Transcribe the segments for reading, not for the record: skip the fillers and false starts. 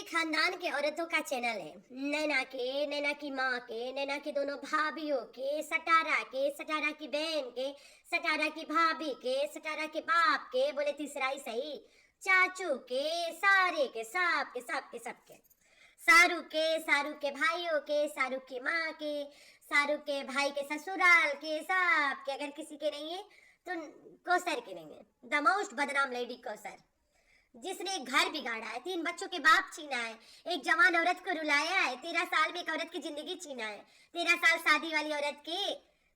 मेरे खानदान के औरतों का चैनल है। नैना के, नैना की माँ के, नैना की दोनों भाभियों के, सटारा की बहन के, सटारा की भाभी के, सटारा के बाप के, बोले तीसरा ही सही, चाचू के, सारे के सब के सब के सब के, सारू के भाइयों के, सारू की माँ के, सारू के भाई के ससुराल के, सब के। अगर किसी के नहीं है तो कौसर के नहीं है। द मोस्ट बदनाम लेडी कौसर, जिसने एक घर बिगाड़ा है, 3 बच्चों के बाप छीना है, एक जवान औरत को रुलाया है, 13 साल में एक औरत की जिंदगी छीना है, 13 साल शादी वाली औरत की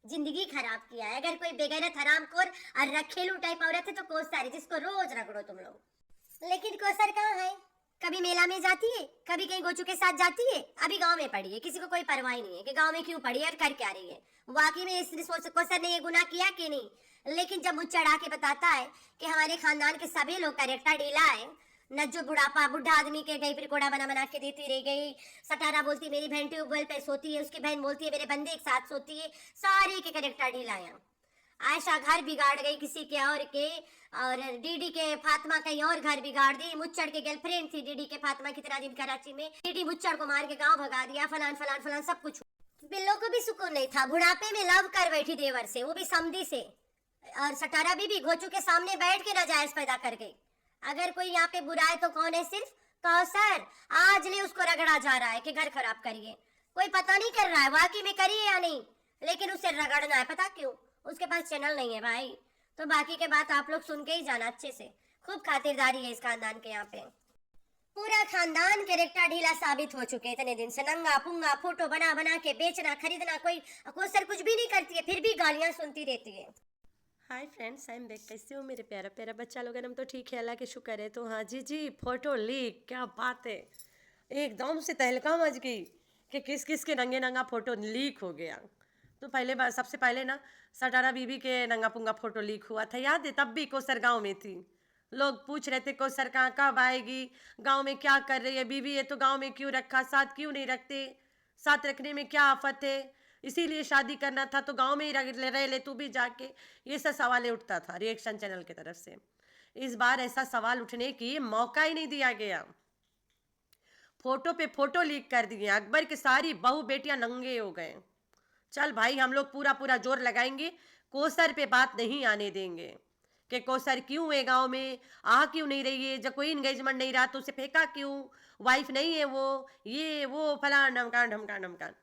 जिंदगी खराब किया है। अगर कोई बेगैरत हरामखोर और रखेलू टाइप औरत है तो कौसर है, जिसको रोज रगड़ो तुम लोग। लेकिन कौसर कहाँ है? कभी मेला में जाती है, कभी कहीं गोचू के साथ जाती है, अभी गांव में पड़ी है। किसी को कोई परवाह नहीं है कि गांव में क्यों पड़ी है और कर क्या रही है। वाकई में इस कौसर ने ये गुनाह किया कि नहीं? लेकिन जब मुझ चढ़ा के बताता है कि हमारे खानदान के सभी लोग कैरेक्टर ढीला है, न जो बुढ़ा आदमी के गई फिर कोड़ा बना बना के देती रह गई, सटारा बोलती मेरी बहन ट्यूबवेल पे सोती है, उसकी बहन बोलती है मेरे बंदे एक साथ सोती है, सारे के कैरेक्टर ढीला है। आयशा घर बिगाड़ गई किसी के और के, और डीडी के फातिमा कहीं और घर बिगाड़ दी। मुच्चड़ के गर्लफ्रेंड थी डीडी के फातिमा कितना दिन कराची में, डीडी मुच्चड़ को मार के गांव भगा दिया, फलान फलान फलान सब कुछ। बिल्लो को भी सुकून नहीं था, बुढ़ापे में लव कर बैठी देवर से, वो भी समधी से। और सटारा बीबी घोचू के सामने बैठ के नाजायज पैदा कर गई। अगर कोई यहाँ पे बुरा है तो कौन है? सिर्फ कौसर। आज ले उसको रगड़ा जा रहा है कि घर खराब करिए। कोई पता नहीं कर रहा है वाकई में करिए या नहीं, लेकिन उसे रगड़ना है। पता क्यों? उसके पास चैनल नहीं है भाई। तो बाकी के बात आप लोग सुन के ही जाना अच्छे से। खूब खातिरदारी है इस खानदान के यहाँ पे। पूरा खानदान कैरेक्टर ढीला साबित हो चुके इतने दिन से। नंगा पुंगा फोटो बना बना के बेचना खरीदना, कोई कौसर कुछ भी नहीं करती है, फिर भी गालियां सुनती रहती है। Hi friends, I am back. कैसे हो मेरे प्यारा प्यारा बच्चा लोग? हम तो ठीक है, अल्लाह के शुक्र है। तो हाँ जी, फोटो लीक, क्या बात है। एकदम से तहलका मच गई कि किस किस के नंगे नंगा फोटो लीक हो गया। तो पहले बार सबसे पहले ना सटारा बीबी के नंगा पुंगा फोटो लीक हुआ था, याद है? तब भी कौसर गाँव में थी। लोग पूछ रहे थे कौसर कहाँ कब आएगी, गाँव में क्या कर रही है बीबी, ये तो गाँव में क्यों रखा, साथ क्यों नहीं रखते, साथ रखने में क्या आफत है, इसीलिए शादी करना था तो गांव में ही रह ले तू भी जाके। ये सब सवाल उठता था रिएक्शन चैनल की तरफ से। इस बार ऐसा सवाल उठने की मौका ही नहीं दिया गया। फोटो पे फोटो लीक कर दिए, अकबर की सारी बहू बेटियां नंगे हो गए। चल भाई, हम लोग पूरा पूरा जोर लगाएंगे, कौसर पे बात नहीं आने देंगे कि कौसर क्यों है गांव में, आ क्यों नहीं रही है, जब कोई इंगेजमेंट नहीं रहा तो उसे फेंका क्यों, वाइफ नहीं है वो, ये वो फलान ढमकान ढमकान ढमकान।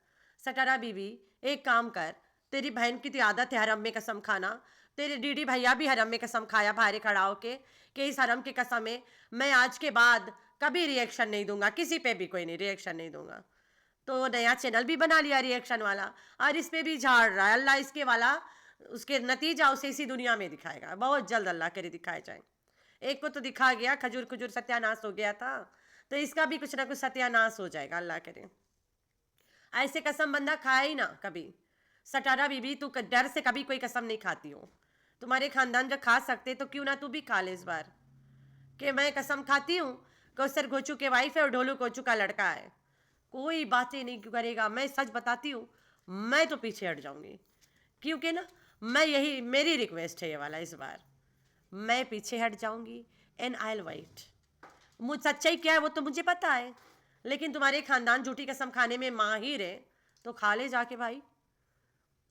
सटारा बीबी, एक काम कर, तेरी बहन की तो आदत है हरम में कसम खाना, तेरे डीडी भैया भी हरम में कसम खाया बाहर खड़ा होके कि इस हरम की कसम है मैं आज के बाद कभी रिएक्शन नहीं दूंगा, किसी पे भी कोई नहीं रिएक्शन नहीं दूंगा। तो नया चैनल भी बना लिया रिएक्शन वाला, और इस पे भी झाड़ रहा है। अल्लाह इसके वाला उसके नतीजा उसे इसी दुनिया में दिखाएगा, बहुत जल्द अल्लाह करे दिखाए जाए। एक को तो दिखा गया, खजूर खजूर सत्यानाश हो गया था, तो इसका भी कुछ ना कुछ सत्यानाश हो जाएगा, अल्लाह करे। ऐसे कसम बंदा खाए ही ना कभी। सटारा बीबी, तू डर से कभी कोई कसम नहीं खाती हो। तुम्हारे खानदान जब खा सकते तो क्यों ना तू भी खा ले इस बार, कि मैं कसम खाती हूँ कौसर घोचू के वाइफ है और ढोलू घोचू का लड़का है। कोई बातें नहीं करेगा, मैं सच बताती हूँ, मैं तो पीछे हट जाऊंगी। क्योंकि ना मैं यही मेरी रिक्वेस्ट है ये वाला, इस बार मैं पीछे हट जाऊंगी एंड आई विल वेट। मुझ सच्चाई क्या है वो तो मुझे पता है, लेकिन तुम्हारे खानदान झूठी कसम खाने में माहिर है, तो खा ले जाके भाई।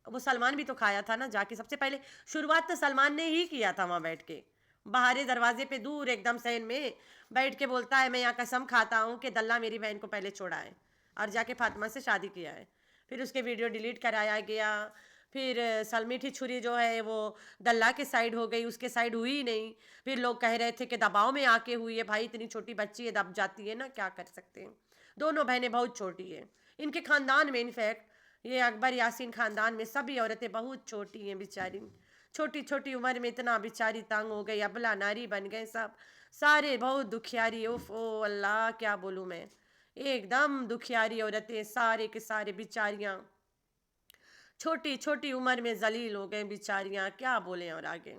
वो सलमान भी तो खाया था ना जाके, सबसे पहले शुरुआत तो सलमान ने ही किया था वहाँ बैठ के, बाहरी दरवाजे पे दूर एकदम सहन में बैठ के बोलता है मैं यहाँ कसम खाता हूँ कि दल्ला मेरी बहन को पहले छोड़ा है और जाके फातिमा से शादी किया है। फिर उसके वीडियो डिलीट कराया गया, फिर सलमीठी छुरी जो है वो दल्ला के साइड हो गई, उसके साइड हुई ही नहीं। फिर लोग कह रहे थे कि दबाव में आके हुई है, भाई इतनी छोटी बच्ची है दब जाती है ना, क्या कर सकते हैं। दोनों बहनें बहुत छोटी है इनके खानदान में, इनफैक्ट ये अकबर यासीन खानदान में सभी औरतें बहुत छोटी हैं बेचारी, छोटी छोटी उम्र में इतना बेचारी तंग हो गई, अबला नारी बन गए सब, सारे बहुत दुखियारी। उफ ओ अल्लाह क्या बोलूँ मैं, एकदम दुखियारी औरतें सारे के सारे बेचारियाँ, छोटी छोटी उम्र में जलील हो गए बेचारियाँ, क्या बोले और आगे।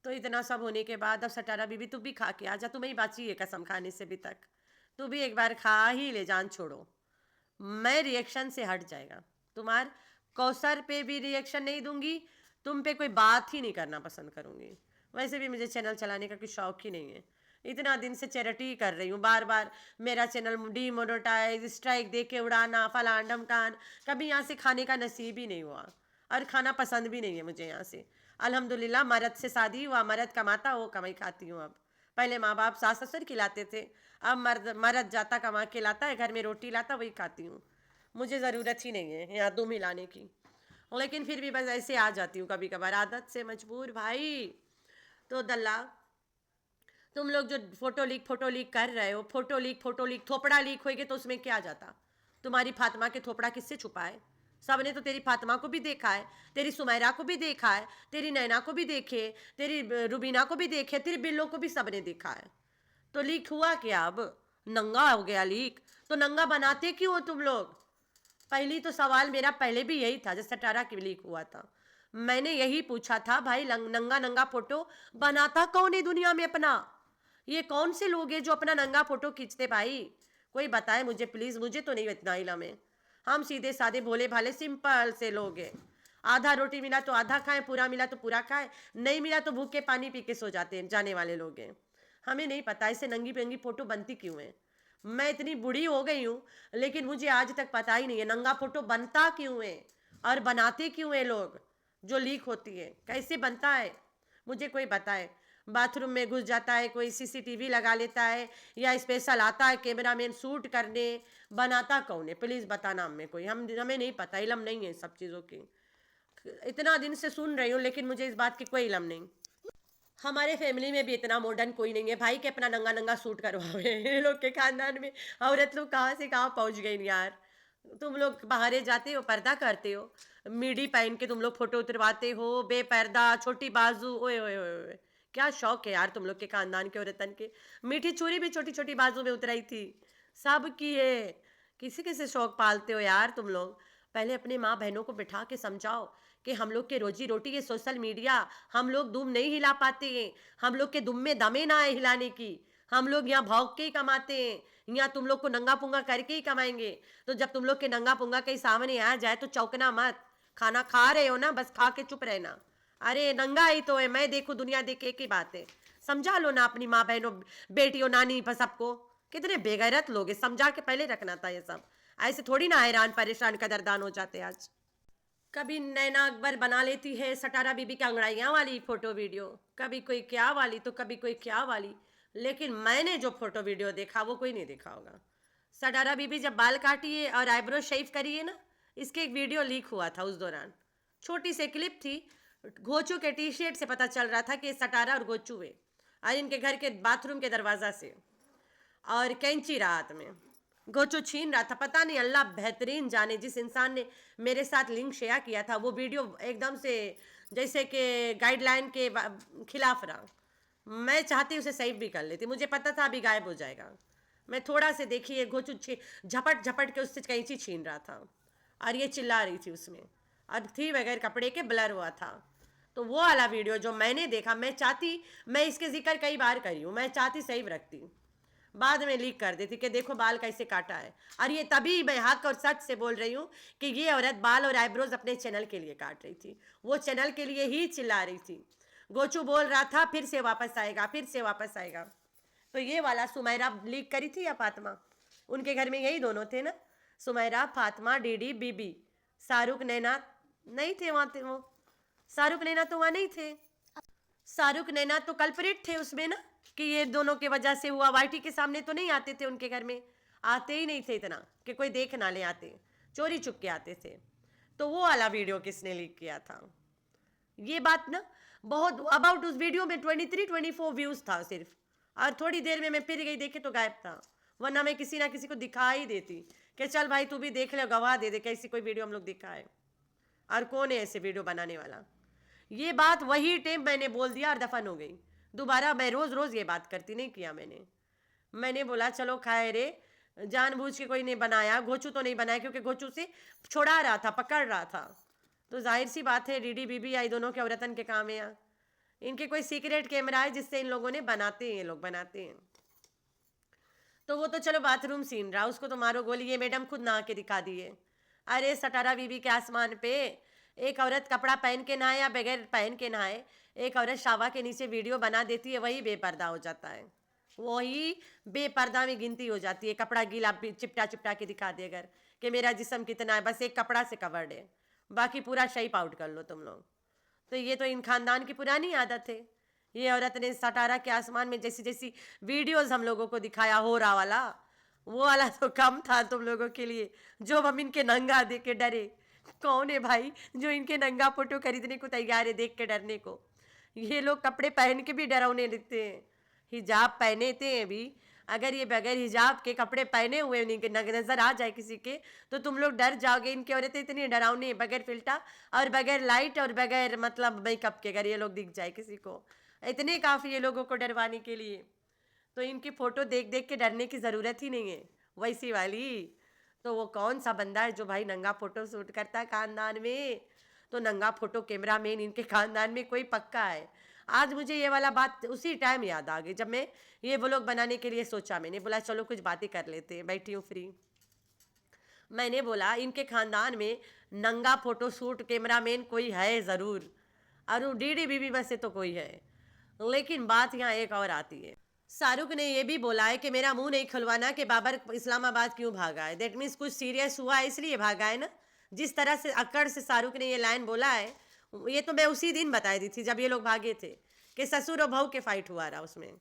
तो इतना सब होने के बाद अब सटारा बीबी तू भी खा के आजा, तुम्हें ही बाची है कसम खाने से अभी तक, तू भी एक बार खा ही ले, जान छोड़ो। मैं रिएक्शन से हट जाएगा, तुम्हार कौसर पे भी रिएक्शन नहीं दूंगी, तुम पे कोई बात ही नहीं करना पसंद करूंगी। वैसे भी मुझे चैनल चलाने का कोई शौक ही नहीं है, इतना दिन से चैरिटी कर रही हूँ, बार बार मेरा चैनल डीमोनेटाइज, स्ट्राइक दे के उड़ाना, फलान ढमकान, कभी यहाँ से खाने का नसीब ही नहीं हुआ और खाना पसंद भी नहीं है मुझे यहाँ से। अल्हम्दुलिल्लाह मर्द से शादी हुआ, मर्द कमाता, वो कमाई खाती हूँ अब। पहले माँ बाप सास ससुर खिलाते थे, अब मर्द जाता कमा के लाता है, घर में रोटी लाता, वही खाती हूँ। मुझे ज़रूरत ही नहीं है यहाँ दुम हिलाने की, लेकिन फिर भी बस ऐसे आ जाती हूँ कभी कभार, आदत से मजबूर भाई। तो दल्ला, तुम लोग जो फोटो लीक कर रहे हो, फोटो लीक थोपड़ा लीक होएगी तो उसमें क्या जाता? तुम्हारी फातिमा के थोपड़ा किससे छुपाए? सबने तो तेरी फातिमा को भी देखा है, तेरी सुमैरा को भी देखा है, तेरी नैना को भी देखे, तेरी रुबीना को भी देखे, तेरी बिल्लो को भी सबने देखा है। तो लीक हुआ क्या? अब नंगा हो गया लीक, तो नंगा बनाते क्यों हो तुम लोग? पहली तो सवाल मेरा पहले भी यही था, जब सटारा की लीक हुआ था, मैंने यही पूछा था भाई, नंगा नंगा फोटो बनाता कौन है दुनिया में अपना? ये कौन से लोग हैं जो अपना नंगा फोटो खींचते भाई? कोई बताए मुझे प्लीज, मुझे तो नहीं इतना इलम है। हम सीधे साधे भोले भाले सिंपल से लोग हैं। आधा रोटी मिला तो आधा खाएं, पूरा मिला तो पूरा खाएं, नहीं मिला तो भूखे पानी पी के सो जाते हैं, जाने वाले लोग हैं। हमें नहीं पता ऐसे नंगी पेंगी फोटो बनती क्यों है। मैं इतनी बूढ़ी हो गई हूँ लेकिन मुझे आज तक पता ही नहीं है नंगा फोटो बनता क्यों है और बनाते क्यों है लोग। जो लीक होती है कैसे बनता है मुझे कोई बताए। बाथरूम में घुस जाता है कोई, सीसीटीवी लगा लेता है, या स्पेशल आता है कैमरामैन शूट करने, बनाता कौन है प्लीज़ बताना हमें कोई। हमें नहीं पता, इलम नहीं है सब चीज़ों की। इतना दिन से सुन रही हूँ लेकिन मुझे इस बात की कोई इलम नहीं। हमारे फैमिली में भी इतना मॉडर्न कोई नहीं है भाई कि अपना नंगा नंगा सूट करवावे। ये लोग के खानदान में औरत लोग कहाँ से कहाँ पहुँच गई यार। तुम लोग बाहर जाते हो, पर्दा करते हो, मिडी पहन के तुम लोग फोटो उतरवाते हो, बेपर्दा, छोटी बाजू, ओए ओए ओए ओए, क्या शौक है यार तुम लोग के खानदान के औरतन के। मीठी चूरी भी छोटी छोटी बाजू में उतराई थी, सब की है। किसी किसी शौक पालते हो यार तुम लोग। पहले अपने माँ बहनों को बिठा के समझाओ कि हम लोग के रोजी रोटी के सोशल मीडिया, हम लोग दुम नहीं हिला पाते हैं, हम लोग के दुम में दमे ना है हिलाने की, हम लोग यहाँ भौंक के ही कमाते हैं, यहाँ तुम लोग को नंगा पुंगा करके ही कमाएंगे। तो जब तुम लोग के नंगा पुंगा के सामने आ जाए तो चौंकना मत, खाना खा रहे हो ना बस खा के चुप रहना। अरे नंगा ही तो है, मैं देखूँ दुनिया देखे, एक ही बात है। समझा लो ना अपनी माँ बहनों बेटियों नानी पर सबको। कितने बेगैरत लोग हैं, समझा के पहले रखना था ये सब। ऐसे थोड़ी ना हैरान परेशान कदरदान हो जाते आज। कभी नैना अकबर बना लेती है सटारा बीबी की अंगड़ाइयाँ वाली फोटो वीडियो, कभी कोई क्या वाली तो कभी कोई क्या वाली, लेकिन मैंने जो फोटो वीडियो देखा वो कोई नहीं देखा होगा। सटारा बीबी जब बाल काटी है और आईब्रो शेव करी है ना, इसके एक वीडियो लीक हुआ था। उस दौरान छोटी सी क्लिप थी, गोचू के टी शर्ट से पता चल रहा था कि सटारा और गोचू है, और इनके घर के बाथरूम के दरवाजा से, और कैंची रात में गोचू छीन रहा था। पता नहीं, अल्लाह बेहतरीन जाने, जिस इंसान ने मेरे साथ लिंक शेयर किया था वो वीडियो एकदम से जैसे कि गाइडलाइन के खिलाफ रहा। मैं चाहती उसे सेव भी कर लेती, मुझे पता था अभी गायब हो जाएगा। मैं थोड़ा से देखी, ये गोचू झपट झपट के उससे कैंची छीन रहा था और ये चिल्ला रही थी उसमें, और थी बगैर कपड़े के, ब्लर हुआ था। तो वो वाला वीडियो जो मैंने देखा, मैं चाहती, मैं इसके जिक्र कई बार करी हूँ, मैं चाहती सेव रखती, बाद में लीक कर देती कि देखो बाल कैसे काटा है। और ये तभी मैं हक और सच से बोल रही हूँ कि ये औरत बाल और आईब्रोज अपने चैनल के लिए काट रही थी, वो चैनल के लिए ही चिल्ला रही थी। गोचू बोल रहा था फिर से वापस आएगा, फिर से वापस आएगा। तो ये वाला सुमैरा लीक करी थी या फातिमा, उनके घर में यही दोनों थे ना, सुमैरा, फातिमा, डीडी, बीबी। शाहरुख नैना नहीं थे वहाँ, थे वो शाहरुख नैना तो वहाँ नहीं थे। शाहरुख नैना तो कल्परेट थे उसमें ना, कि ये दोनों के वजह से हुआ। वाईटी के सामने तो नहीं आते थे, उनके घर में आते ही नहीं थे इतना कि कोई देख ना ले, आते चोरी चुप के आते थे। तो वो वाला वीडियो किसने लीक किया था ये बात ना, बहुत अबाउट उस वीडियो में 23-24 व्यूज था सिर्फ, और थोड़ी देर में मैं फिर गई देखे तो गायब था। वरना मैं किसी ना किसी को दिखा ही देती कि चल भाई तू भी देख ले, गवाह दे दे कैसी कोई वीडियो हम लोग दिखाए और कौन है ऐसे वीडियो बनाने वाला। ये बात वही टाइम मैंने बोल दिया और दफन हो गई। दोबारा मैं रोज़ रोज़ ये बात करती नहीं किया मैंने बोला चलो खाए रे, जानबूझ के कोई नहीं बनाया। गोचू तो नहीं बनाया क्योंकि गोचू से छोड़ा रहा था, पकड़ रहा था, तो जाहिर सी बात है डीडी बीबी आई दोनों के औरतन के काम है यहाँ। इनके कोई सीक्रेट कैमरा है जिससे इन लोगों ने बनाते हैं, ये लोग बनाते हैं। तो वो तो चलो बाथरूम सीन रहा, उसको तो मारो गोली, ये मैडम खुद नहा के दिखा दिए। अरे सटारा बीबी के आसमान पे एक औरत कपड़ा पहन के नहाए या बगैर पहन के नहाए, एक औरत शावा के नीचे वीडियो बना देती है, वही बेपर्दा हो जाता है। वही बेपर्दा में गिनती हो जाती है, कपड़ा गीला चिपटा चिपटा के दिखा दे अगर कि मेरा जिस्म कितना है, बस एक कपड़ा से कवर्ड है, बाकी पूरा शेप आउट कर लो तुम लोग। तो ये तो इन खानदान की पुरानी आदत है। ये औरत ने सटारा के आसमान में जैसी जैसी वीडियोस हम लोगों को दिखाया हो रहा वाला, वो वाला तो कम था तुम लोगों के लिए, जो हम इनके नंगा देख के डरे। कौन है भाई जो इनके नंगा फोटो खरीदने को तैयार है देख के डरने को? ये लोग कपड़े पहन के भी डरावने दिखते हैं, हिजाब पहने थे भी, अगर ये बगैर हिजाब के कपड़े पहने हुए नजर आ जाए किसी के तो तुम लोग डर जाओगे। इनकी औरतें इतनी डरावनी है, बगैर फिल्टर और बगैर लाइट और बगैर मतलब मेकअप के, अगर ये लोग दिख जाए किसी को, इतने काफ़ी ये लोगों को डरवाने के लिए। तो इनकी फ़ोटो देख देख के डरने की ज़रूरत ही नहीं है वैसी वाली। तो वो कौन सा बंदा है जो भाई नंगा फ़ोटो शूट करता है खानदान में? तो नंगा फ़ोटो कैमरा मैन इनके खानदान में कोई पक्का है। आज मुझे ये वाला बात उसी टाइम याद आ गई जब मैं ये व्लॉग बनाने के लिए सोचा। मैंने बोला चलो कुछ बातें कर लेते हैं, बैठी हूँ फ्री। मैंने बोला इनके खानदान में नंगा फोटो शूट कैमरामैन कोई है ज़रूर, और डीडी बीबी में से तो कोई है। लेकिन बात यहाँ एक और आती है। शाहरुख ने ये भी बोला है कि मेरा मुंह नहीं खुलवाना कि बाबर इस्लामाबाद क्यों भागा है। दैट मीन्स कुछ सीरियस हुआ है इसलिए भागा है ना। जिस तरह से अक्कड़ से शाहरुख ने ये लाइन बोला है, ये तो मैं उसी दिन बताई दी थी जब ये लोग भागे थे कि ससुर और बहू के फाइट हुआ रहा। उसमें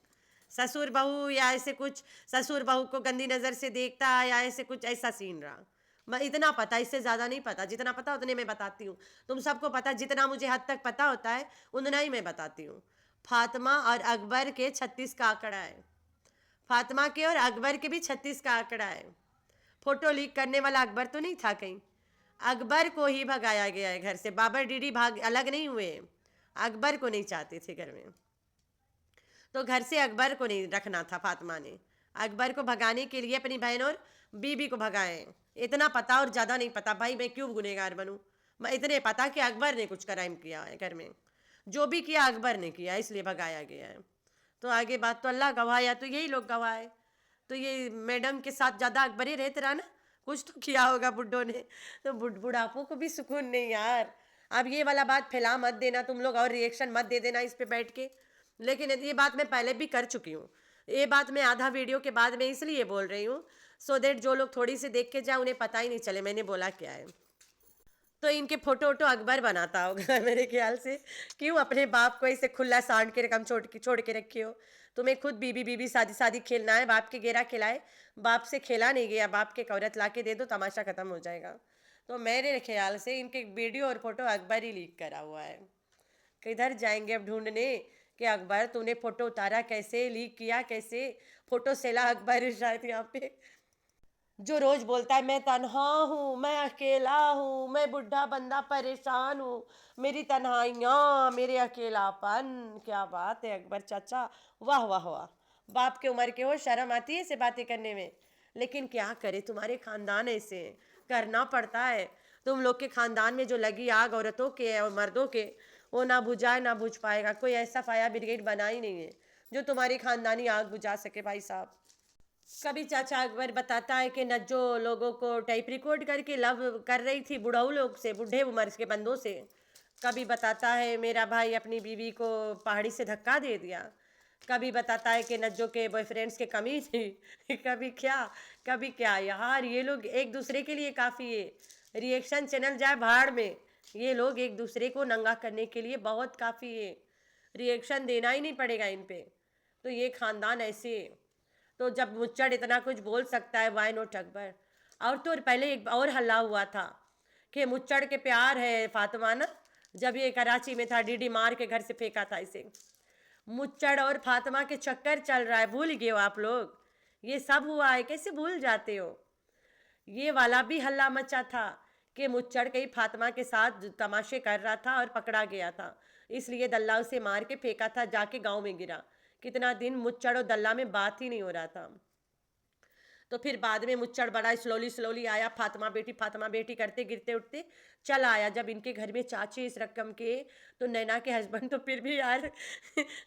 ससुर बहू या ऐसे कुछ, ससुर बहू को गंदी नज़र से देखता है या ऐसे कुछ, ऐसा सीन रहा। मैं इतना पता, इससे ज़्यादा नहीं पता। जितना पता उतने मैं बताती हूँ, तुम सबको पता, जितना मुझे हद तक पता होता है उतना ही मैं बताती हूँ। फातिमा और अकबर के 36 का आंकड़ा है। फातिमा के और अकबर के भी 36 का आंकड़ा है। फोटो लीक करने वाला अकबर तो नहीं था कहीं, अकबर को ही भगाया गया है घर से। बाबर डीडी भाग अलग नहीं हुए, अकबर को नहीं चाहते थे घर में, तो घर से अकबर को नहीं रखना था। फातिमा ने अकबर को भगाने के लिए अपनी बहन और बीबी को भगाए। इतना पता और ज़्यादा नहीं पता भाई, मैं क्यों गुनहगार बनूं। मैं इतने पता कि अकबर ने कुछ क्राइम किया है घर में, जो भी किया अकबर ने किया, इसलिए भगाया गया है। तो आगे बात तो अल्लाह गवाह, या तो यही लोग गवाह है। तो ये मैडम के साथ ज़्यादा अकबर ही रहते रहा ना, कुछ तो किया होगा बुड्ढों ने। तो बुढ़ापों को भी सुकून नहीं यार। अब ये वाला बात फैला मत देना तुम लोग और रिएक्शन मत दे देना इस पे बैठ के। लेकिन ये बात मैं पहले भी कर चुकी हूँ। ये बात मैं आधा वीडियो के बाद में इसलिए बोल रही हूँ, सो दैट जो लोग थोड़ी सी देख के जाए उन्हें पता ही नहीं चले मैंने बोला क्या है। तो इनके फोटो वोटो अकबर बनाता होगा मेरे ख्याल से। क्यों अपने बाप को ऐसे खुला सांड के रकम छोड़ के रखी हो? तुम्हें खुद बीबी बीबी शादी शादी खेलना है, बाप के गेरा खिलाए, बाप से खेला नहीं गया, बाप के औरत ला के दे दो, तमाशा खत्म हो जाएगा। तो मेरे ख्याल से इनके वीडियो और फोटो अकबर ही लीक करा हुआ है। किधर जाएंगे अब ढूंढने कि अकबर तूने फोटो उतारा कैसे, लीक किया कैसे? फोटो सेला अकबर है शायद यहाँ पे, जो रोज बोलता है मैं तन्हा हूँ, मैं अकेला हूँ, मैं बुढ़ा बंदा परेशान हूँ, मेरी तन्हाइयाँ, मेरे अकेलापन। क्या बात है अकबर चाचा, वाह वाह वाह। बाप के उम्र के हो, शर्म आती है ऐसे बातें करने में। लेकिन क्या करे, तुम्हारे खानदान ऐसे हैं, करना पड़ता है। तुम लोग के खानदान में जो लगी आग औरतों के और मर्दों के, वो ना बुझाए ना बुझ पाएगा। कोई ऐसा फायर ब्रिगेड बना ही नहीं है जो तुम्हारी खानदानी आग बुझा सके भाई साहब। कभी चाचा अकबर बताता है कि नज्जो लोगों को टाइप रिकॉर्ड करके लव कर रही थी बुढ़ऊ लोग से, बुढ़े उम्र के बंदों से। कभी बताता है मेरा भाई अपनी बीवी को पहाड़ी से धक्का दे दिया। कभी बताता है कि नज्जो के बॉयफ्रेंड्स के कमी थी कभी क्या यार। ये लोग एक दूसरे के लिए काफ़ी है। रिएक्शन चैनल जाए भाड़ में, ये लोग एक दूसरे को नंगा करने के लिए बहुत काफ़ी है। रिएक्शन देना ही नहीं पड़ेगा इन पे। तो ये खानदान ऐसे है। तो जब मुच्चड़ इतना कुछ बोल सकता है, वाई नॉट अकबर। और तो पहले एक और हल्ला हुआ था कि मुच्चड़ के प्यार है फातिमा ना, जब ये कराची में था, डीडी मार के घर से फेंका था इसे। मुच्चड़ और फातिमा के चक्कर चल रहा है, भूल गए हो आप लोग? ये सब हुआ है, कैसे भूल जाते हो? ये वाला भी हल्ला मचा था कि मुच्चड़ कहीं फातिमा के साथ तमाशे कर रहा था और पकड़ा गया था, इसलिए दल्ला उसे मार के फेंका था, जाके गांव में गिरा। कितना दिन मुच्चड़ और दल्ला में बात ही नहीं हो रहा था। तो फिर बाद में मुच्चड़ बड़ा स्लोली आया, फातिमा बेटी करते गिरते उठते चल आया। जब इनके घर में चाचे इस रकम के, तो नैना के हस्बैंड तो फिर भी यार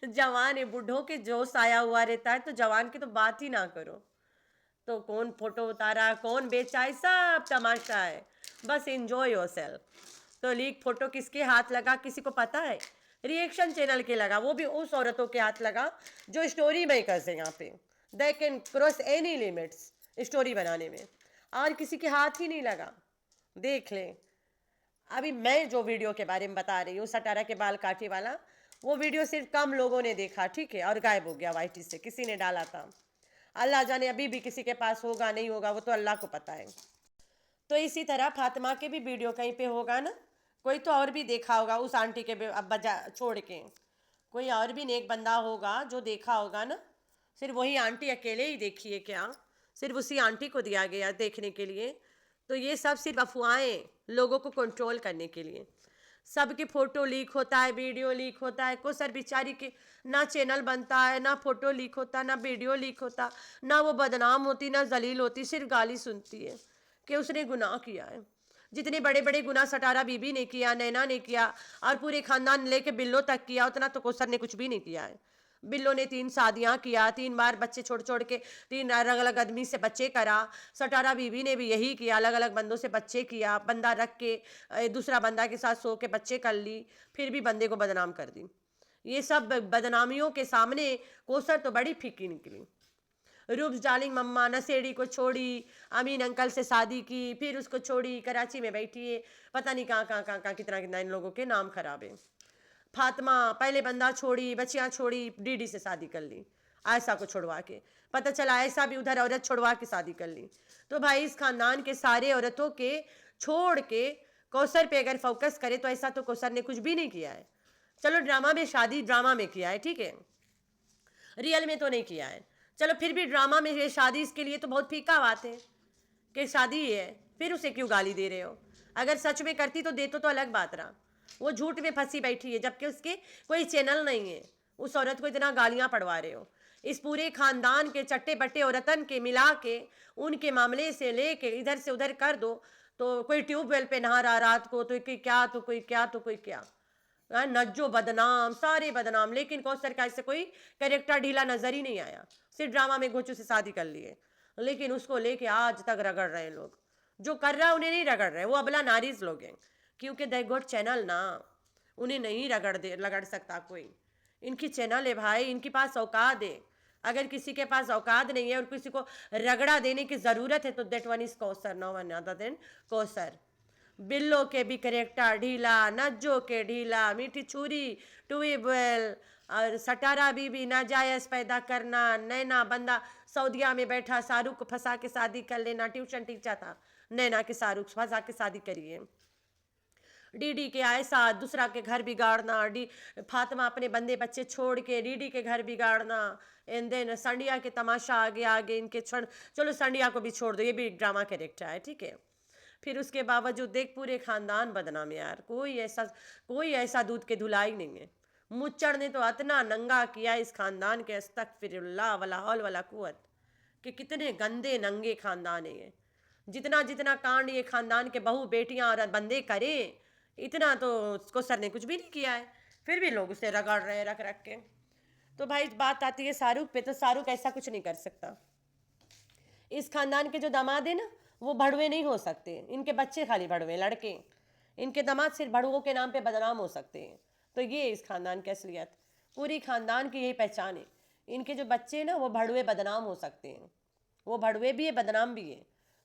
जवान है, बूढ़ों के जोश आया हुआ रहता है, तो जवान की तो बात ही ना करो। तो कौन फोटो उतारा, कौन बेचा है, सब तमाशा है, बस एंजॉय योरसेल्फ। तो लीक फोटो किसके हाथ लगा किसी को पता है? रिएक्शन चैनल के लगा, वो भी उस औरतों के हाथ लगा जो स्टोरी मेकर्स है। यहाँ पे they can cross any limits story बनाने में, और किसी के हाथ ही नहीं लगा। देख ले, अभी मैं जो वीडियो के बारे में बता रही हूँ, सटारा के बाल काटे वाला, वो वीडियो सिर्फ कम लोगों ने देखा, ठीक है, और गायब हो गया वाईटी से, किसी ने डाला था। अल्लाह जाने अभी भी किसी के पास होगा नहीं होगा, वो तो अल्लाह को पता है। तो इसी तरह फातिमा के भी वीडियो कहीं पे होगा ना, कोई तो और भी देखा होगा उस आंटी के अब बजा छोड़ के, कोई और भी नेक बंदा होगा जो देखा होगा ना। सिर्फ वही आंटी अकेले ही देखी है क्या? सिर्फ उसी आंटी को दिया गया देखने के लिए? तो ये सब सिर्फ अफवाहें, लोगों को कंट्रोल करने के लिए। सबकी फ़ोटो लीक होता है, वीडियो लीक होता है, कोसर बेचारी के ना चैनल बनता है, ना फ़ोटो लीक होता, ना वीडियो लीक होता, ना वो बदनाम होती, ना जलील होती, सिर्फ गाली सुनती है कि उसने गुनाह किया है। जितने बड़े बड़े गुनाह सटारा बीबी ने किया, नैना ने किया, और पूरे खानदान लेके बिल्लो तक किया, उतना तो कोसर ने कुछ भी नहीं किया है। बिल्लो ने 3 शादियां किया, 3 बार बच्चे छोड़ छोड़ के 3 अलग अलग आदमी से बच्चे करा। सटारा बीबी ने भी यही किया, अलग अलग बंदों से बच्चे किया, बंदा रख के दूसरा बंदा के साथ सो के बच्चे कर ली, फिर भी बंदे को बदनाम कर दी। ये सब बदनामियों के सामने कोसर तो बड़ी फीकी निकली। रूब्स डार्लिंग मम्मा नशेड़ी को छोड़ी, अमीन अंकल से शादी की, फिर उसको छोड़ी, कराची में बैठी है, पता नहीं कहाँ कितना कितना इन लोगों के नाम खराब है। फातिमा पहले बंदा छोड़ी, बच्चियाँ छोड़ी, डीडी से शादी कर ली, आयशा को छोड़वा के, पता चला आयशा भी उधर औरत छोड़वा के शादी कर ली। तो भाई इस खानदान के सारे औरतों के छोड़ के कौसर पे अगर फोकस करे तो ऐसा तो कौसर ने कुछ भी नहीं किया है। चलो ड्रामा में शादी ड्रामा में किया है, ठीक है, रियल में तो नहीं किया है। चलो फिर भी ड्रामा में ये शादी, इसके लिए तो बहुत फीका बात है कि शादी है, फिर उसे क्यों गाली दे रहे हो? अगर सच में करती तो देतो तो अलग बात रहा। वो झूठ में फंसी बैठी है, जबकि उसके कोई चैनल नहीं है। उस औरत को इतना गालियां पड़वा रहे हो। इस पूरे खानदान के चट्टे बट्टे औरतन के मिला के उनके मामले से लेके इधर से उधर कर दो, तो कोई ट्यूबवेल पे नहा रहा रात को, तो कोई क्या, तो कोई क्या, तो कोई क्या, नज्जो बदनाम, सारे बदनाम। लेकिन कौसर का इससे कोई कैरेक्टर ढीला नजर ही नहीं आया। सिर्फ ड्रामा में गोचू से शादी कर लिए, लेकिन उसको लेके आज तक रगड़ रहे हैं लोग। जो कर रहा है उन्हें नहीं रगड़ रहे, वो अबला नारीज लोग हैं, क्योंकि दे गोट चैनल ना, उन्हें नहीं रगड़ सकता कोई। इनकी चैनल है भाई, इनके पास औकात है। अगर किसी के पास औकात नहीं है और किसी को रगड़ा देने की ज़रूरत है तो that one is Kausar, no one other than Kausar. Billo के भी करेक्टर ढीला, नज्जो के ढीला, मीठी छुरी, ट्यूबवेल, और सटारा बीबी नाजायज़ पैदा करना, नैना बंदा सऊदिया में बैठा शाहरुख को फंसा के शादी कर लेना, ट्यूशन टीचर था, नैना के शाहरुख फंसा के शादी करिए। डीडी के आयशा दूसरा के घर बिगाड़ना, फातिमा अपने बंदे बच्चे छोड़ के डीडी के घर बिगाड़ना, एंड देन संडिया के तमाशा आगे आगे इनके छोड़। चलो संडिया को भी छोड़ दो, ये भी ड्रामा कैरेक्टर है, ठीक है। फिर उसके बावजूद देख पूरे खानदान बदनाम यार, कोई ऐसा दूध के धुलाई नहीं है। मुच्चड़ ने तो इतना नंगा किया इस खानदान के, अस्तगफिरुल्लाह वला हौल वला कुव्वत, कि कितने गंदे नंगे खानदान है ये। जितना जितना कांड ये खानदान के बहू बेटियां और बंदे करे, इतना तो उसको सर ने कुछ भी नहीं किया है, फिर भी लोग उसे रगड़ रहे रख रख के। तो भाई बात आती है शाहरुख पे, तो शाहरुख ऐसा कुछ नहीं कर सकता। इस खानदान के जो दामाद है ना, वो भड़वे नहीं हो सकते। इनके बच्चे खाली भड़वे, लड़के, इनके दामाद सिर्फ भड़वों के नाम पे बदनाम हो सकते हैं। तो ये इस खानदान की असलियत, पूरी खानदान की यही पहचान है। इनके जो बच्चे ना वो भड़वे बदनाम हो सकते हैं, वो भड़वे भी है बदनाम भी है,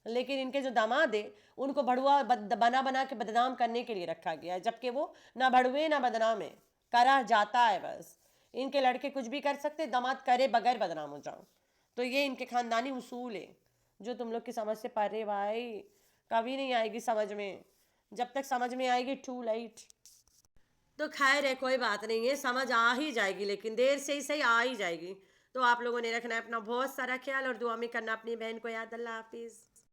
लेकिन इनके जो दामाद है उनको भड़ुआ बना बना के बदनाम करने के लिए रखा गया है, जबकि वो ना भड़वे ना बदनाम है, करा जाता है बस। इनके लड़के कुछ भी कर सकते, दामाद करे बगैर बदनाम हो जाओ। तो ये इनके खानदानी उसूल है, जो तुम लोग की समझ से परे भाई कभी नहीं आएगी समझ में। जब तक समझ में आएगी टू लाइट। तो खैर है, कोई बात नहीं है, समझ आ ही जाएगी, लेकिन देर से ही सही आ ही जाएगी। तो आप लोगों ने रखना है अपना बहुत सारा ख्याल और दुआ में करना अपनी बहन को याद। अल्लाह हाफिज़।